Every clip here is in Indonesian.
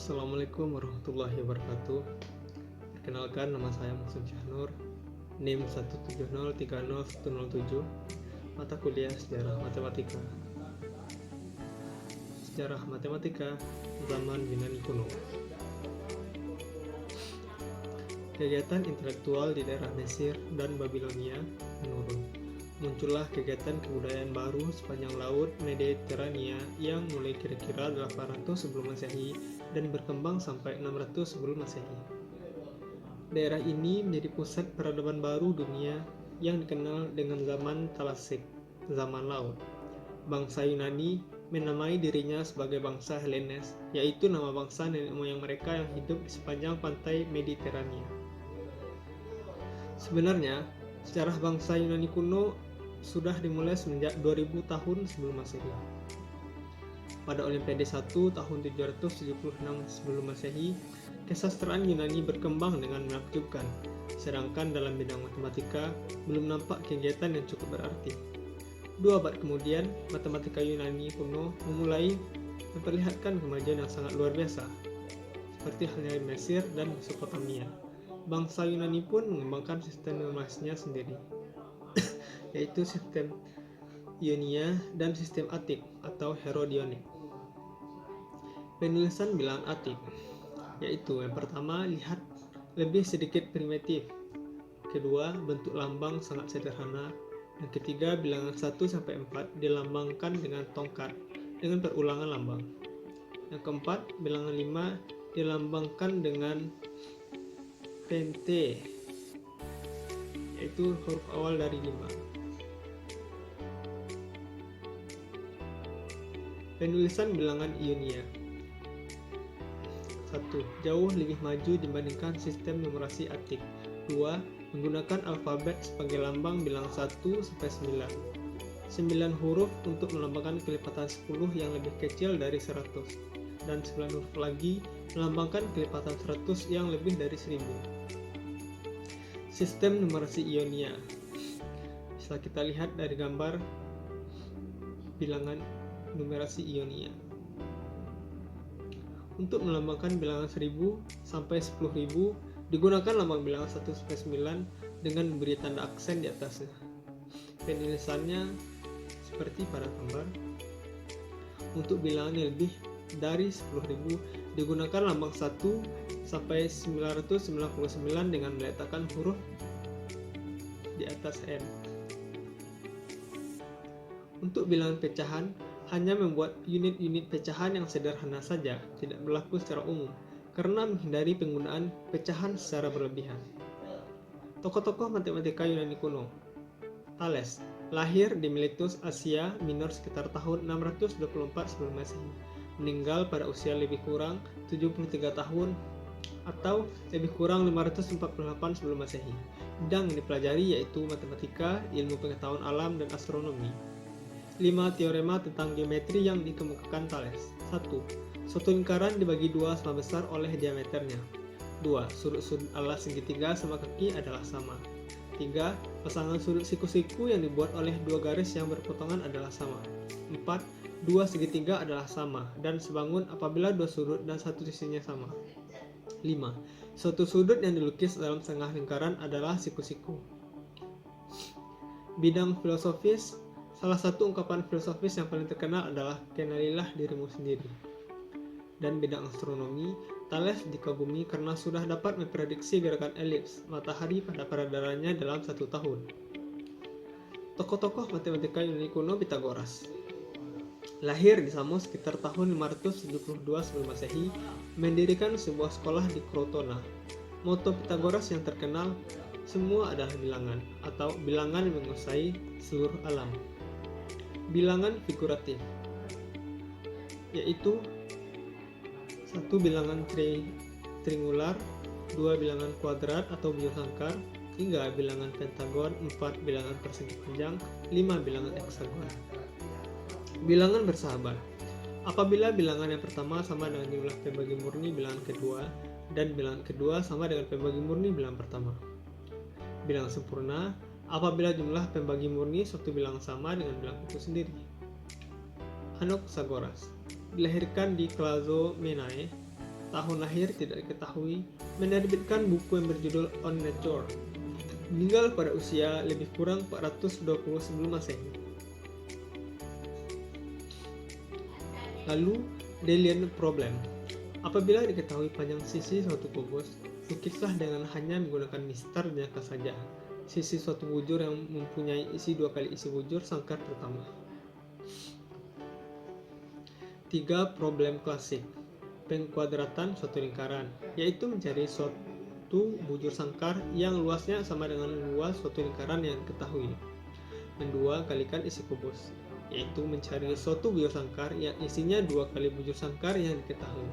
Assalamualaikum warahmatullahi wabarakatuh. Perkenalkan, nama saya Maksum Syahnur, NIM 170301007, mata kuliah Sejarah Matematika. Sejarah Matematika zaman Yunani kuno. Kegiatan intelektual di daerah Mesir dan Babilonia menurun. Muncullah kegiatan kebudayaan baru sepanjang laut Mediterania yang mulai kira-kira 800 sebelum Masehi dan berkembang sampai 600 sebelum Masehi. Daerah ini menjadi pusat peradaban baru dunia yang dikenal dengan zaman Talasik, zaman laut. Bangsa Yunani menamai dirinya sebagai bangsa Hellenes, yaitu nama bangsa nenek moyang mereka yang hidup di sepanjang pantai Mediterania. Sebenarnya, sejarah bangsa Yunani kuno sudah dimulai semenjak 2000 tahun sebelum Masehi. Pada Olimpiade 1 tahun 776 sebelum Masehi, kesastraan Yunani berkembang dengan menakjubkan, sedangkan dalam bidang matematika belum nampak kegiatan yang cukup berarti. 2 abad kemudian, matematika Yunani kuno memulai memperlihatkan kemajuan yang sangat luar biasa, seperti halnya Mesir dan Mesopotamia. Bangsa Yunani pun mengembangkan sistem numerasinya sendiri, yaitu sistem Ionia dan sistem Atik atau Herodionik. Penulisan bilangan Atik, yaitu yang pertama lihat lebih sedikit primitif, kedua bentuk lambang sangat sederhana, yang ketiga bilangan 1-4 dilambangkan dengan tongkat dengan perulangan lambang, yang keempat bilangan 5 dilambangkan dengan pente, yaitu huruf awal dari 5. Penulisan bilangan Ionia. 1. Jauh lebih maju dibandingkan sistem numerasi Atik. 2. Menggunakan alfabet sebagai lambang bilang 1-9. 9 huruf untuk melambangkan kelipatan 10 yang lebih kecil dari 100. Dan 9 huruf lagi melambangkan kelipatan 100 yang lebih dari 1000. Sistem numerasi Ionia. Bisa kita lihat dari gambar bilangan numerasi Ionia. Untuk melambangkan bilangan 1000 sampai 10.000 digunakan lambang bilangan 1-9 dengan memberi tanda aksen di atasnya. Penulisannya seperti pada gambar. Untuk bilangan yang lebih dari 10.000 digunakan lambang 1-999 dengan meletakkan huruf di atas N. Untuk bilangan pecahan, hanya membuat unit-unit pecahan yang sederhana saja, tidak berlaku secara umum, karena menghindari penggunaan pecahan secara berlebihan. Tokoh-tokoh matematika Yunani kuno. Thales, lahir di Miletus, Asia Minor sekitar tahun 624 sebelum Masehi, meninggal pada usia lebih kurang 73 tahun atau lebih kurang 548 sebelum Masehi. Bidang yang dipelajari yaitu matematika, ilmu pengetahuan alam, dan astronomi. 5 teorema tentang geometri yang dikemukakan Thales. 1. Suatu lingkaran dibagi 2 sama besar oleh diameternya. 2. Sudut-sudut alas segitiga sama kaki adalah sama. 3. Pasangan sudut siku-siku yang dibuat oleh 2 garis yang berpotongan adalah sama. 4. 2 segitiga adalah sama dan sebangun apabila 2 sudut dan 1 sisinya sama. 5. Suatu sudut yang dilukis dalam setengah lingkaran adalah siku-siku. Bidang filosofis. Salah satu ungkapan filosofis yang paling terkenal adalah kenalilah dirimu sendiri. Dan bidang astronomi, Thales dikagumi karena sudah dapat memprediksi gerakan elips matahari pada peredarannya dalam 1 tahun. Tokoh-tokoh matematika Yunani kuno. Pythagoras, lahir di Samos sekitar tahun 572 sebelum Masehi, mendirikan sebuah sekolah di Crotona. Moto Pythagoras yang terkenal, semua adalah bilangan, atau bilangan yang menguasai seluruh alam. Bilangan figuratif, yaitu 1 bilangan triangular, 2 bilangan kuadrat atau biosangkar, 3 bilangan pentagon, 4 bilangan persegi panjang, 5 bilangan heksagon. Bilangan bersahabat. Apabila bilangan yang pertama sama dengan jumlah pembagi murni bilangan kedua, dan bilangan kedua sama dengan pembagi murni bilangan pertama. Bilangan sempurna. Apabila jumlah pembagi murni suatu bilangan sama dengan bilangan itu sendiri. Anaxagoras dilahirkan di Klazomenai tahun lahir tidak diketahui, menerbitkan buku yang berjudul On Nature. Meninggal pada usia lebih kurang 420 sebelum Masehi. Lalu, Delian Problem. Apabila diketahui panjang sisi suatu kubus, lukislah dengan hanya menggunakan mistar jangka saja sisi suatu bujur yang mempunyai isi 2 kali isi bujur sangkar pertama. 3. Problem klasik. Pengkuadratan suatu lingkaran, yaitu mencari suatu bujur sangkar yang luasnya sama dengan luas suatu lingkaran yang diketahui. Kedua, kalikan isi kubus, yaitu mencari suatu bujur sangkar yang isinya 2 kali bujur sangkar yang diketahui.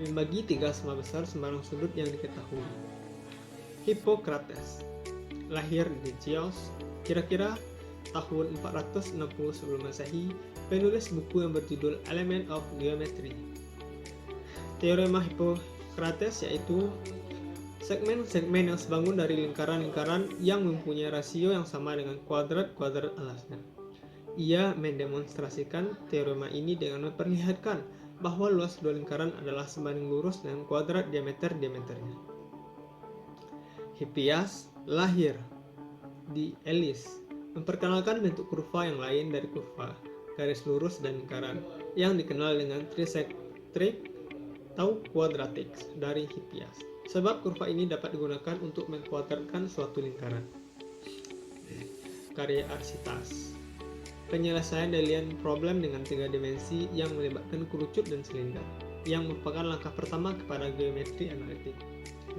Membagi 3 sama besar sembarang sudut yang diketahui. Hippocrates lahir di Chios kira-kira tahun 460 sebelum Masehi, penulis buku yang berjudul Element of Geometry. Teorema Hippocrates yaitu segmen-segmen yang sebangun dari lingkaran-lingkaran yang mempunyai rasio yang sama dengan kuadrat-kuadrat alasnya. Ia mendemonstrasikan teorema ini dengan memperlihatkan bahwa luas dua lingkaran adalah sebanding lurus dengan kuadrat diameter-diameternya. Hippias lahir di Elis, memperkenalkan bentuk kurva yang lain dari kurva, garis lurus dan lingkaran, yang dikenal dengan trisectric atau quadratics dari Hippias. Sebab kurva ini dapat digunakan untuk mengkuadratkan suatu lingkaran. Karya Arsitas. Penyelesaian Delian Problem dengan 3 dimensi yang melibatkan kerucut dan silinder, yang merupakan langkah pertama kepada geometri analitik.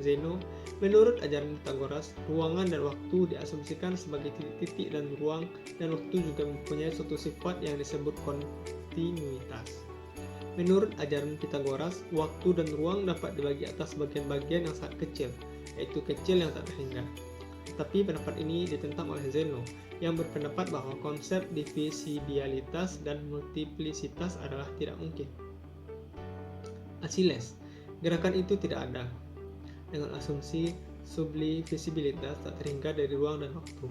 Zeno, menurut ajaran Pythagoras, ruangan dan waktu diasumsikan sebagai titik-titik dan ruang dan waktu juga mempunyai suatu sifat yang disebut kontinuitas. Menurut ajaran Pythagoras, waktu dan ruang dapat dibagi atas bagian-bagian yang sangat kecil, yaitu kecil yang tak terhingga. Tapi pendapat ini ditentang oleh Zeno, yang berpendapat bahwa konsep divisibilitas dan multiplisitas adalah tidak mungkin. Achilles, gerakan itu tidak ada, dengan asumsi subdivisibilitas tak terhingga dari ruang dan waktu.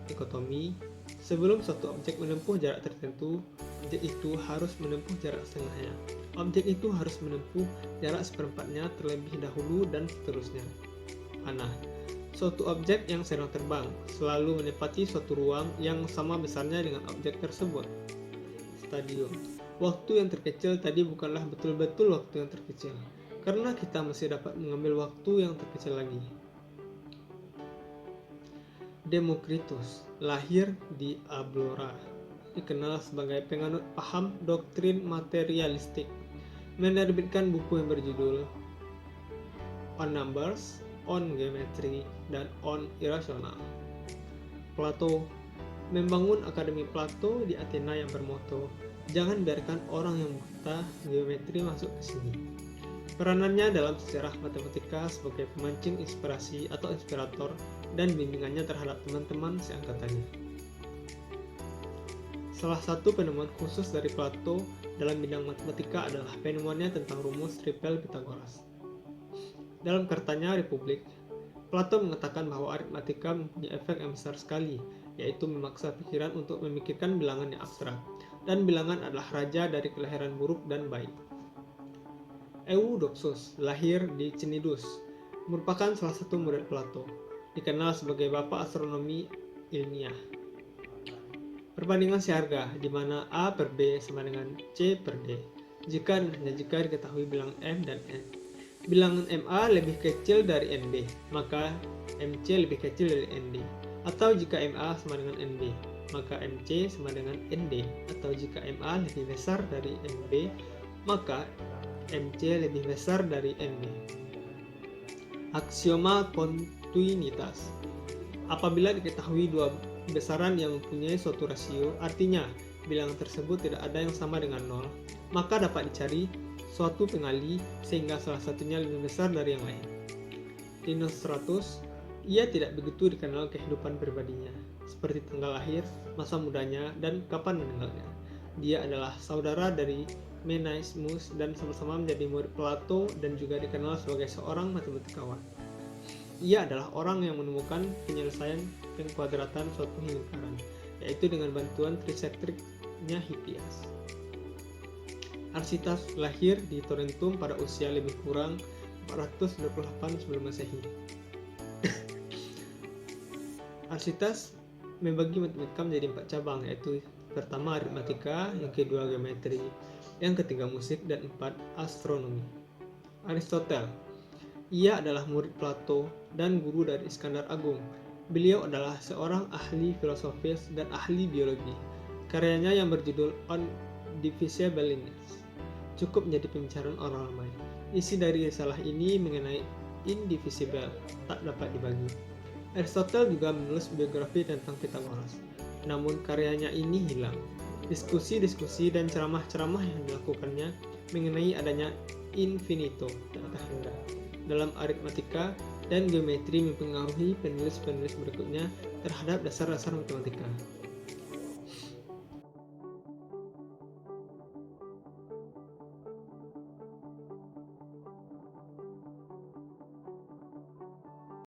Dikotomi, sebelum suatu objek menempuh jarak tertentu, objek itu harus menempuh jarak setengahnya. Objek itu harus menempuh jarak seperempatnya terlebih dahulu dan seterusnya. Panah, suatu objek yang sedang terbang selalu menepati suatu ruang yang sama besarnya dengan objek tersebut. Stadium, waktu yang terkecil tadi bukanlah betul-betul waktu yang terkecil, karena kita masih dapat mengambil waktu yang terkecil lagi. Demokritus lahir di Ablora, dikenal sebagai penganut paham doktrin materialistik, menerbitkan buku yang berjudul On Numbers, On Geometry, dan On Irrational. Plato membangun Akademi Plato di Athena yang bermoto, "Jangan biarkan orang yang buta geometri masuk ke sini." Peranannya dalam sejarah matematika sebagai pemancing inspirasi atau inspirator dan bimbingannya terhadap teman-teman seangkatannya. Salah satu penemuan khusus dari Plato dalam bidang matematika adalah penemuannya tentang rumus triple Pythagoras. Dalam kartanya Republik, Plato mengatakan bahwa aritmatika mempunyai efek yang besar sekali, yaitu memaksa pikiran untuk memikirkan bilangan yang abstrak, dan bilangan adalah raja dari kelahiran buruk dan baik. Eudoxus lahir di Cnidus, merupakan salah satu murid Plato, dikenal sebagai bapak astronomi ilmiah. Perbandingan seharga, di mana A per B sama dengan C per D, jika dan hanya jika diketahui bilangan M dan N. Bilangan MA lebih kecil dari NB, maka MC lebih kecil dari ND. Atau jika MA sama dengan NB, maka MC sama dengan ND. Atau jika MA lebih besar dari NB, maka MC lebih besar dari NB. Aksioma kontinuitas. Apabila diketahui dua besaran yang mempunyai suatu rasio, artinya bilangan tersebut tidak ada yang sama dengan 0, maka dapat dicari suatu pengali sehingga salah satunya lebih besar dari yang lain. Dinostratus, ia tidak begitu dikenal kehidupan pribadinya, seperti tanggal lahir, masa mudanya, dan kapan meninggalnya. Dia adalah saudara dari Menaismus dan sama-sama menjadi murid Plato dan juga dikenal sebagai seorang matematikawan. Ia adalah orang yang menemukan penyelesaian pengkuadratan suatu lingkaran, yaitu dengan bantuan trisectricnya Hippias. Arsitas lahir di Tarentum pada usia lebih kurang 428 sebelum Masehi. Arsitas membagi matematika menjadi 4 cabang, yaitu pertama aritmatika, yang kedua geometri, yang ketiga musik, dan 4 astronomi. Aristoteles, ia adalah murid Plato dan guru dari Iskandar Agung. Beliau adalah seorang ahli filosofis dan ahli biologi. Karyanya yang berjudul On Divisibility cukup menjadi pembicaraan orang ramai. Isi dari risalah ini mengenai indivisible, tak dapat dibagi. Aristoteles juga menulis biografi tentang Pythagoras, namun karyanya ini hilang. Diskusi-diskusi dan ceramah-ceramah yang dilakukannya mengenai adanya infinito, tak terhingga, dalam aritmatika dan geometri mempengaruhi penulis-penulis berikutnya terhadap dasar-dasar matematika.